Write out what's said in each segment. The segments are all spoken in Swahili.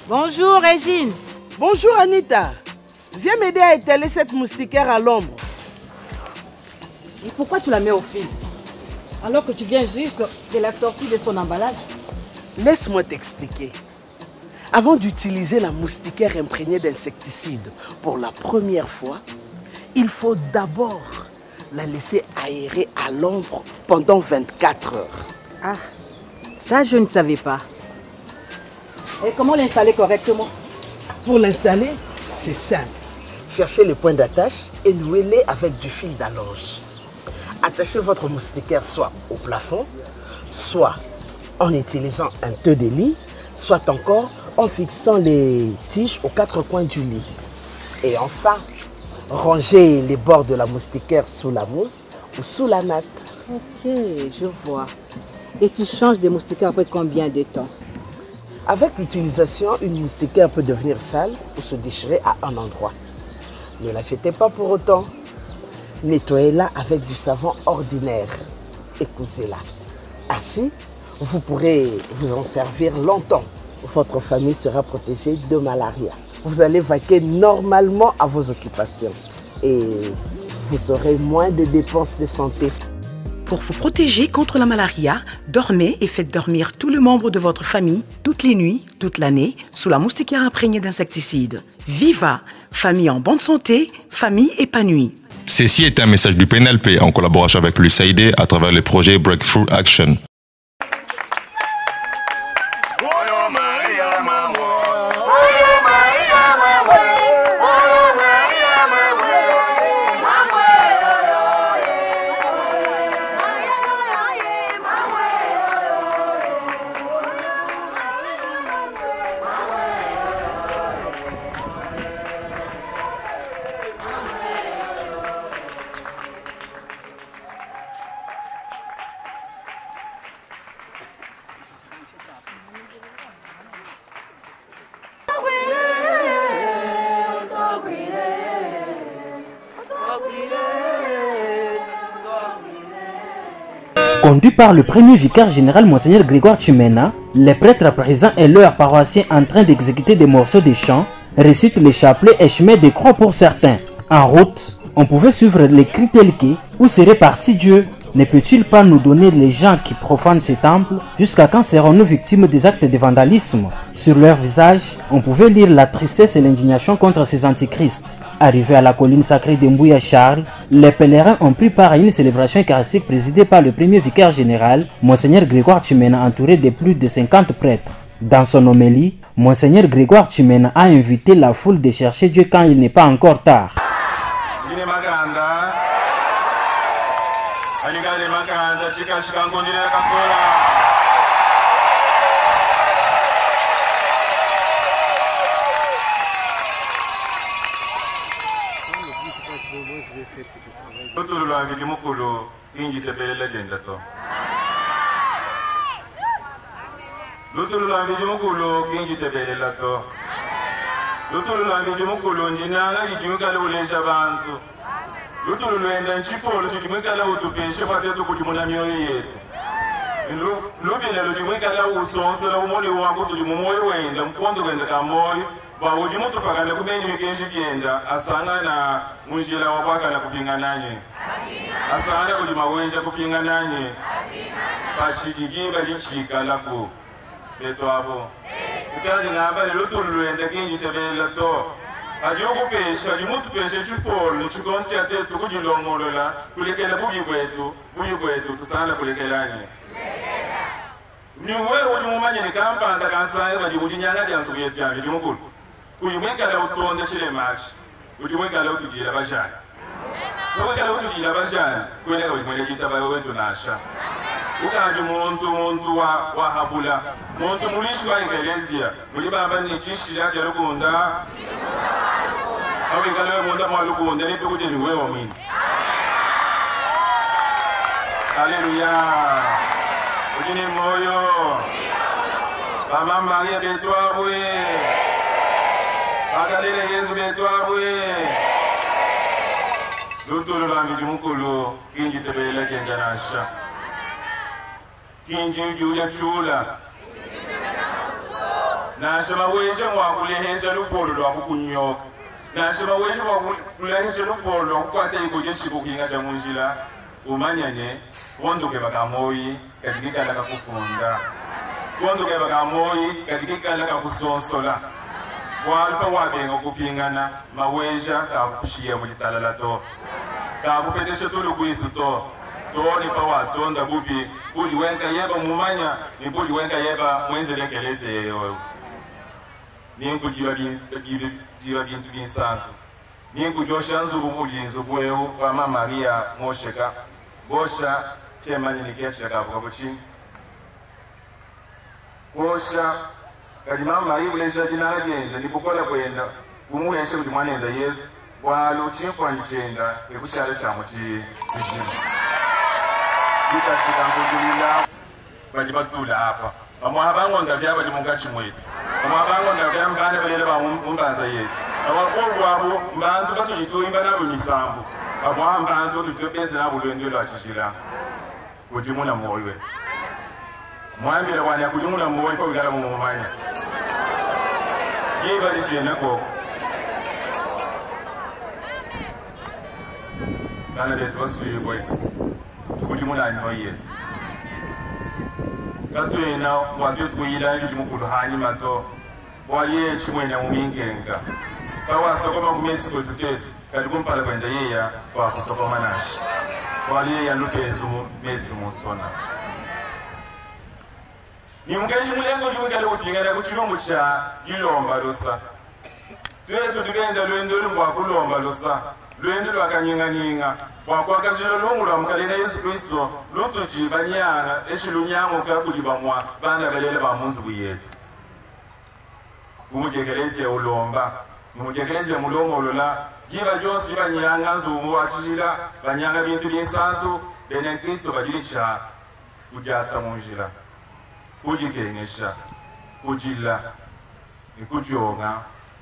Bonjour Régine. Bonjour Anita. Viens m'aider à étaler cette moustiquaire à l'ombre. Et pourquoi tu la mets au fil? Alors que tu viens juste de la sortie de son emballage. Laisse-moi t'expliquer. Avant d'utiliser la moustiquaire imprégnée d'insecticides pour la première fois, il faut d'abord la laisser aérer à l'ombre pendant 24 heures. Ah, ça je ne savais pas. Et comment l'installer correctement? Pour l'installer, c'est simple. Cherchez les points d'attache et nouez-les avec du fil d'allonge. Attachez votre moustiquaire soit au plafond, soit en utilisant un teu de lit, soit encore en fixant les tiges aux 4 coins du lit. Et enfin, rangez les bords de la moustiquaire sous la mousse ou sous la natte. Ok, je vois. Et tu changes de moustiquaire après combien de temps? Avec l'utilisation, une moustiquaire peut devenir sale ou se déchirer à un endroit. Ne la jetez pas pour autant. Nettoyez-la avec du savon ordinaire et cousez-la. Ainsi, vous pourrez vous en servir longtemps. Votre famille sera protégée de malaria. Vous allez vaquer normalement à vos occupations et vous aurez moins de dépenses de santé. Pour vous protéger contre la malaria, dormez et faites dormir tous les membres de votre famille, toutes les nuits, toute l'année, sous la moustiquaire imprégnée d'insecticides. Viva! Famille en bonne santé, famille épanouie. Ceci est un message du PNLP en collaboration avec l'USAID à travers le projet Breakthrough Action. Conduit par le premier vicaire général Monseigneur Grégoire Chimena, les prêtres présents et leurs paroissiens en train d'exécuter des morceaux de chant récitent les chapelets et chemins de croix pour certains. En route, on pouvait suivre les cris tels que « Où serait parti Dieu ? Ne peut-il pas nous donner les gens qui profanent ces temples? Jusqu'à quand serons-nous victimes des actes de vandalisme ?» Sur leur visage, on pouvait lire la tristesse et l'indignation contre ces antichrists. Arrivés à la colline sacrée de Mbouya Charles, les pèlerins ont pris part à une célébration eucharistique présidée par le premier vicaire général, Monseigneur Grégoire Chimena, entouré de plus de 50 prêtres. Dans son homélie, Monseigneur Grégoire Chimena a invité la foule de chercher Dieu quand il n'est pas encore tard. Ukaji muntu wa habula muntu mulishi wa iglesia muli baba ni kishi ya jarukunda awi kala munda malukunda ni tukuje ni wewe mimi. Haleluya. Ujini moyo Mama Maria betwabwe Akalele Yesu betwabwe Lutulu langi jumukulu kinji tebele kenjanasha Kinji juya chula Nashema weje mwakuleheja lupolo lwa kukunyoka. Nashema weje mwakuleheja lupolo lwa kukwata ikoje chikukinga cha munjila. Umanyane wonduke bakamoyi katika kala kakufunda. Wonduke bakamoyi katika kala kakusonsola. Walpa wabenga kupingana maweja kakushia mulitala to. Kakupetesha tulu kwisu to. Toni pa watonda bupi buli wenka yeba mumanya ni buli wenka yeba mwenzele keleze yeyo. Ningu jiba bintu binsantu. Ningu josha nzubu mulinzu bwehu kwa mama Maria Mosheka. Bosha kemani nikefya kabuka buchini. Bosha kadi mama Maria ulesha jinala byenda nibukola kwenda kumuhesha kuti mwanenda Yesu. Walu chimfwa nichenda ekushale chamuti kushini. Kita shikangujulila bajibatula hapa. Bamwabango ndavyaba limunga chimwetu. Bamwabango ndavyaba mbane balele bamumbanza yetu. Abakobwabo mbantu batuyituimba nabo misambu. Abambantu tutopenze nabo lwendo lwa chishira. Kujimuna moyo. Mwambira wana kujimuna moyo ko bigala mu mumanya. Yiba lichena ko. Kana letu wasuye boy. Kujimuna nyoye. Katu ena watu tukuyila njimukulu hani mato. Waye chimwenya mumingenga. Kawa sokoma kumesi ko tutetu. Kadi kumpala kwenda yeya kwa kusokoma nashi. Waliye ya lupezu mesi musona. Ni mkeji mulengo jumukale kupingana kuchilombo cha ilomba losa. Tuwetu tukenda lwendo lumwa kulomba losa. Lwendo lwa kanyinga kwa kazilo lungu lwa mkalina Yesu Kristo lutuji banyana eshilunyamo kakujiba mwa bana balele ba munzu buyetu. Kumujekelezi ya ulomba, kumujekelezi ya mulomo lola, jiba jonsi banyanga nzumu wachijila, banyanga bintu binsantu, bene Kristo bajilicha kujata munjila. Kujikengesha, kujila, nikujonga,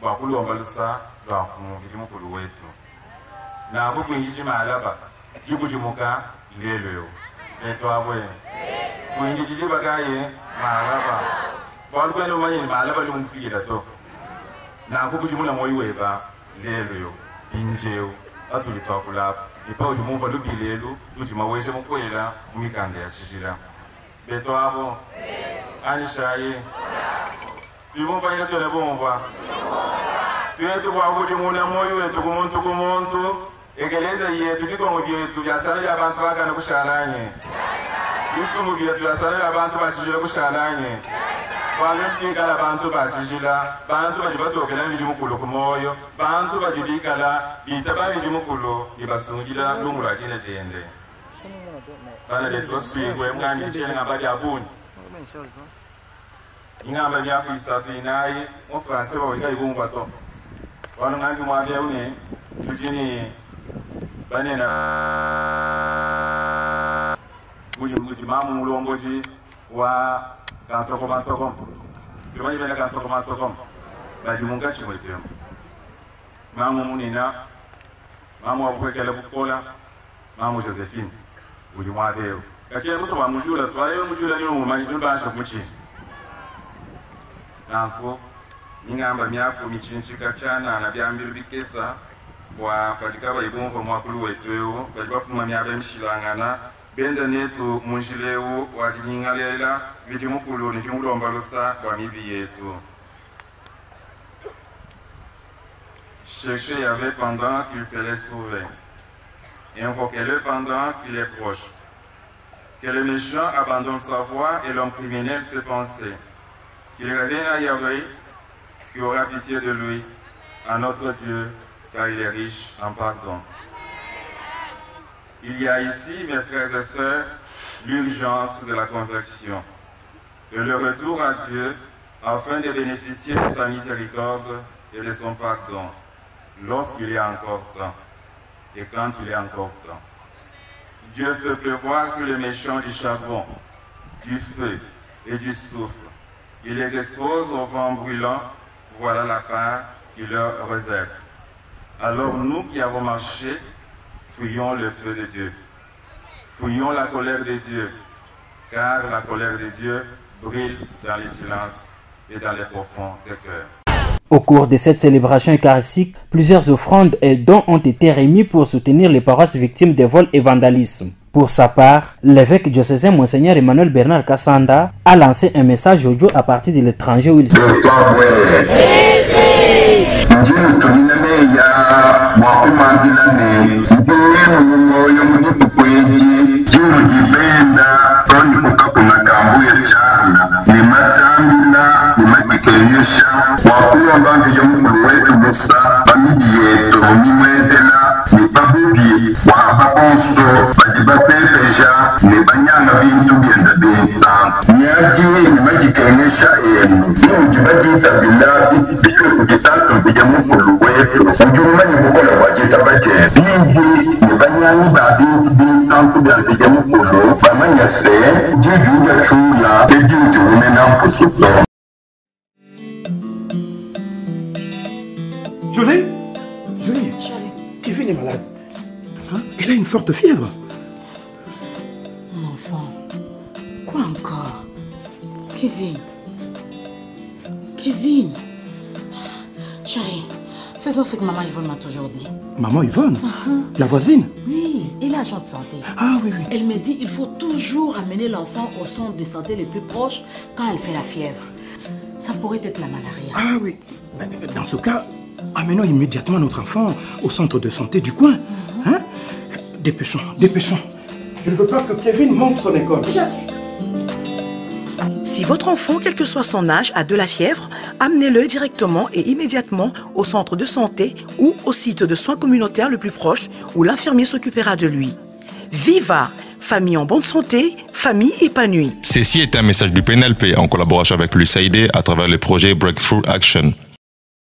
bakulomba lusa, lwafumu kijimukulu wetu. Na kukwinjiji malaba jukujumuka lelo etwabwe kuinjiji bagaye malaba walkweno manye malaba lumfira to na kukujumuna moyiweba lelo injeo atulitwakula ipa jumuva lubilelu lujimaweshe mukwela kumikanda ya chishira betwabo anishaye bibumba yetole bomba Tuyetu kwa kujimuna moyiwetu kumuntu egeleza yetu bikongo byetu byasalira abantu bagana kushalanye. Yusumu byetu byasalira abantu bachijira kushalanye. Balumtikala abantu bachijira, bantu bajibatokela bijimukulu kumoyo, bantu bajibikala bitaba bijimukulu ibasungira lumula kile tende. Bana letu swigwe mwani chene ngabali abuni. Ingamba byako isatu inayi, mu France ba wika ibumba to. Wano ngangi mwabia une tujini banena muji mamu mulongoji wa kansoko masoko tumanyi bena kansoko masoko bajimunga chimwetemu mamu munina mamu wakwekele kukola mamu Josephine muji mwabeo kakile muso wa mujula twale mujula nyo mumanyi nubasha kuchi nanko ingamba myako michinchika chana na byambiri bikesa kwa katika bayibumva mwakulu wetu bajibafuma myabe mshilangana benda netu munjileu wajiningalela bijimukulu nikimulomba lusa kwa mibi yetu. Cherchez Yahvé pendant qu'il se laisse trouver. Invoquez-le pendant qu'il est proche. Que le méchant abandonne sa voie et l'homme criminel ses pensées. Qu'il revienne à Yahvé qui aura pitié de lui, à notre Dieu, car il est riche en pardon. Il y a ici, mes frères et sœurs, l'urgence de la conversion, de le retour à Dieu, afin de bénéficier de sa miséricorde et de son pardon, lorsqu'il y a encore temps, et quand il y a encore temps. Dieu fait pleuvoir sur les méchants du charbon, du feu et du soufre. Il les expose au vent brûlant. Voilà la part qu'il leur réserve. Alors nous qui avons marché, fuyons le feu de Dieu. Fuyons la colère de Dieu, car la colère de Dieu brille dans le silence et dans les profonds des cœurs. Au cours de cette célébration eucharistique, plusieurs offrandes et dons ont été remis pour soutenir les paroisses victimes de vols et vandalisme. Pour sa part, l'évêque diocésain Monseigneur Emmanuel Bernard Kassanda a lancé un message audio à partir de l'étranger où il se Julie, Kevin est malade. Hein? Il a une forte fièvre. Mon enfant, quoi encore? Kevin. Chérie, faisons ce que maman Yvonne m'a toujours dit. Maman Yvonne? La voisine? Oui, et l'agent de santé. Ah oui. Elle me dit qu'il faut toujours amener l'enfant au centre de santé le plus proche quand elle fait la fièvre. Ça pourrait être la malaria. Ah oui. Dans ce cas, amenons immédiatement notre enfant au centre de santé du coin. Hein? Dépêchons. Je ne veux pas que Kevin manque son école. Si votre enfant, quel que soit son âge, a de la fièvre, amenez-le directement et immédiatement au centre de santé ou au site de soins communautaires le plus proche où l'infirmier s'occupera de lui. Viva! Famille en bonne santé, famille épanouie. Ceci est un message du PNLP en collaboration avec l'USAID à travers le projet Breakthrough Action.